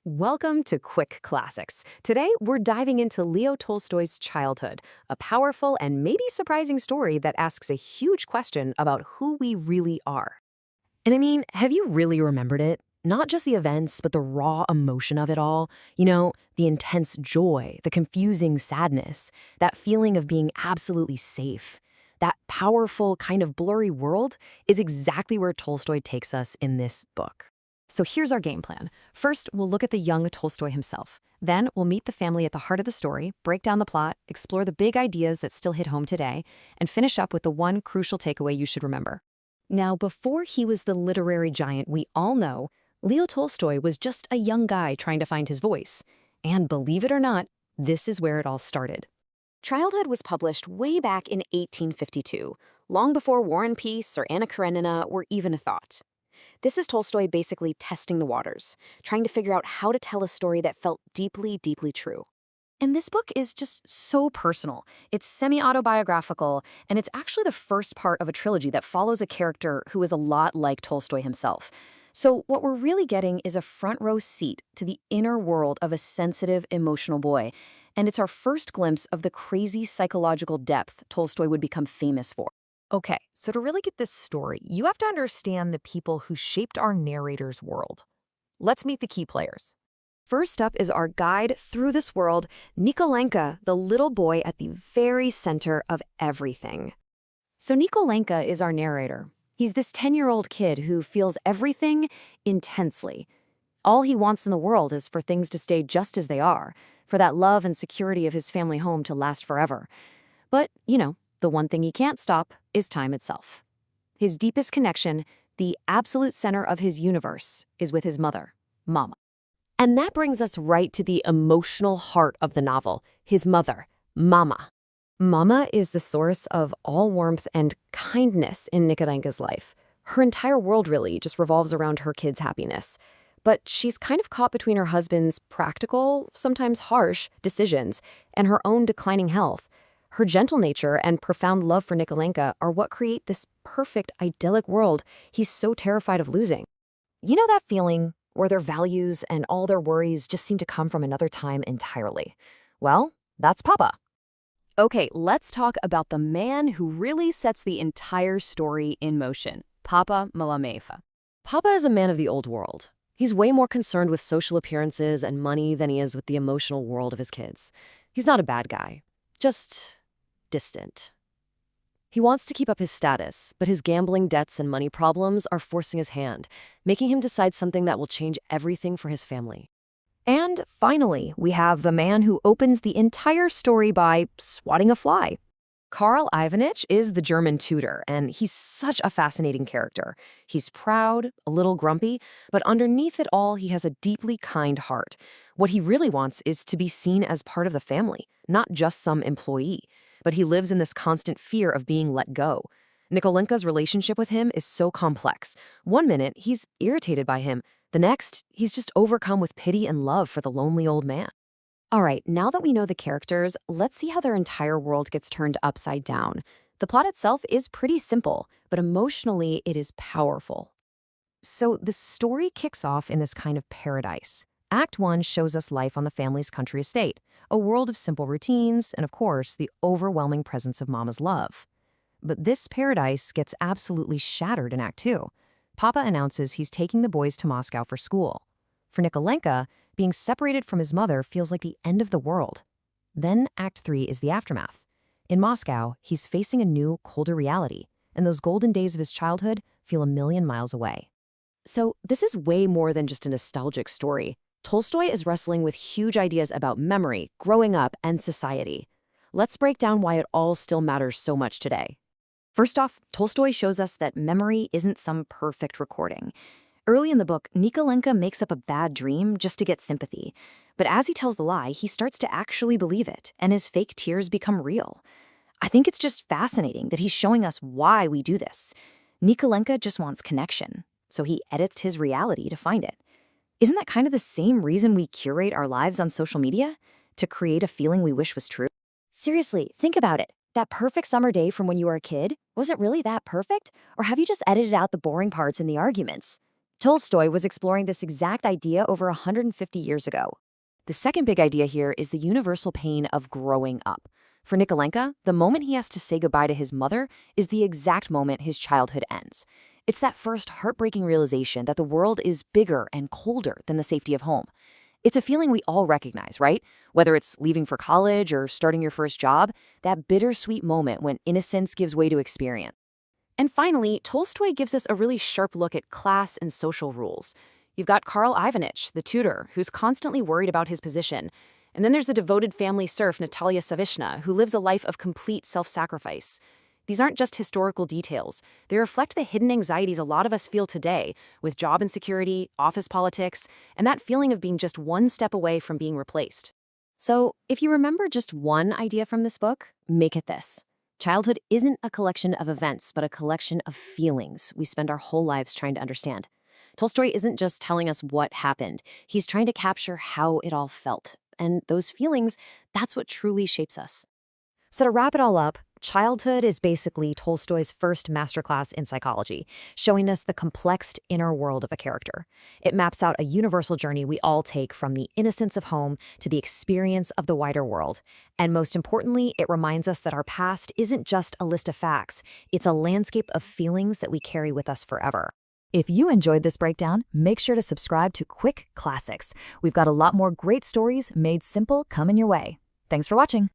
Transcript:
Welcome to Quick Classics. Today, we're diving into Leo Tolstoy's childhood, a powerful and maybe surprising story that asks a huge question about who we really are. And I mean, have you really remembered it? Not just the events, but the raw emotion of it all. The intense joy, the confusing sadness, that feeling of being absolutely safe. That powerful, kind of blurry world is exactly where Tolstoy takes us in this book. So here's our game plan. First, we'll look at the young Tolstoy himself. Then, we'll meet the family at the heart of the story, break down the plot, explore the big ideas that still hit home today, and finish up with the one crucial takeaway you should remember. Now, before he was the literary giant we all know, Leo Tolstoy was just a young guy trying to find his voice. And believe it or not, this is where it all started. Childhood was published way back in 1852, long before War and Peace or Anna Karenina were even a thought. This is Tolstoy basically testing the waters, trying to figure out how to tell a story that felt deeply, deeply true. And this book is just so personal. It's semi-autobiographical, and it's actually the first part of a trilogy that follows a character who is a lot like Tolstoy himself. So what we're really getting is a front-row seat to the inner world of a sensitive, emotional boy. And it's our first glimpse of the crazy psychological depth Tolstoy would become famous for. Okay, so to really get this story, you have to understand the people who shaped our narrator's world. Let's meet the key players. First up is our guide through this world, Nikolenka, the little boy at the very center of everything. So Nikolenka is our narrator. He's this 10-year-old kid who feels everything intensely. All he wants in the world is for things to stay just as they are, for that love and security of his family home to last forever. But, the one thing he can't stop is time itself. His deepest connection, the absolute center of his universe, is with his mother, Mama. And that brings us right to the emotional heart of the novel, his mother, Mama. Mama is the source of all warmth and kindness in Nikolenka's life. Her entire world really just revolves around her kids' happiness. But she's kind of caught between her husband's practical, sometimes harsh, decisions and her own declining health. Her gentle nature and profound love for Nikolenka are what create this perfect, idyllic world he's so terrified of losing. You know that feeling where their values and all their worries just seem to come from another time entirely? Well, that's Papa. Okay, let's talk about the man who really sets the entire story in motion, Papa Malamefa. Papa is a man of the old world. He's way more concerned with social appearances and money than he is with the emotional world of his kids. He's not a bad guy, just distant. He wants to keep up his status, but his gambling debts and money problems are forcing his hand, making him decide something that will change everything for his family. And finally, we have the man who opens the entire story by swatting a fly. Karl Ivanich is the German tutor, and he's such a fascinating character. He's proud, a little grumpy, but underneath it all, he has a deeply kind heart. What he really wants is to be seen as part of the family, not just some employee. But he lives in this constant fear of being let go. Nikolenka's relationship with him is so complex. One minute, he's irritated by him. The next, he's just overcome with pity and love for the lonely old man. All right, now that we know the characters, let's see how their entire world gets turned upside down. The plot itself is pretty simple, but emotionally it is powerful. So the story kicks off in this kind of paradise. Act 1 shows us life on the family's country estate, a world of simple routines, and of course, the overwhelming presence of Mama's love. But this paradise gets absolutely shattered in Act 2. Papa announces he's taking the boys to Moscow for school. For Nikolenka, being separated from his mother feels like the end of the world. Then Act 3 is the aftermath. In Moscow, he's facing a new, colder reality, and those golden days of his childhood feel a million miles away. So this is way more than just a nostalgic story. Tolstoy is wrestling with huge ideas about memory, growing up, and society. Let's break down why it all still matters so much today. First off, Tolstoy shows us that memory isn't some perfect recording. Early in the book, Nikolenka makes up a bad dream just to get sympathy. But as he tells the lie, he starts to actually believe it, and his fake tears become real. I think it's just fascinating that he's showing us why we do this. Nikolenka just wants connection, so he edits his reality to find it. Isn't that kind of the same reason we curate our lives on social media? To create a feeling we wish was true? Seriously, think about it. That perfect summer day from when you were a kid, was it really that perfect? Or have you just edited out the boring parts and the arguments? Tolstoy was exploring this exact idea over 150 years ago. The second big idea here is the universal pain of growing up. For Nikolenko, the moment he has to say goodbye to his mother is the exact moment his childhood ends. It's that first heartbreaking realization that the world is bigger and colder than the safety of home. It's a feeling we all recognize, right? Whether it's leaving for college or starting your first job, that bittersweet moment when innocence gives way to experience. And finally, Tolstoy gives us a really sharp look at class and social rules. You've got Karl Ivanich, the tutor, who's constantly worried about his position. And then there's the devoted family serf Natalia Savishna, who lives a life of complete self-sacrifice. These aren't just historical details. They reflect the hidden anxieties a lot of us feel today, with job insecurity, office politics, and that feeling of being just one step away from being replaced. So, if you remember just one idea from this book, make it this. Childhood isn't a collection of events, but a collection of feelings we spend our whole lives trying to understand. Tolstoy isn't just telling us what happened. He's trying to capture how it all felt. And those feelings, that's what truly shapes us. So to wrap it all up, childhood is basically Tolstoy's first masterclass in psychology, showing us the complex inner world of a character. It maps out a universal journey we all take from the innocence of home to the experience of the wider world. And most importantly, it reminds us that our past isn't just a list of facts, it's a landscape of feelings that we carry with us forever. If you enjoyed this breakdown, make sure to subscribe to Quick Classics. We've got a lot more great stories made simple coming your way. Thanks for watching.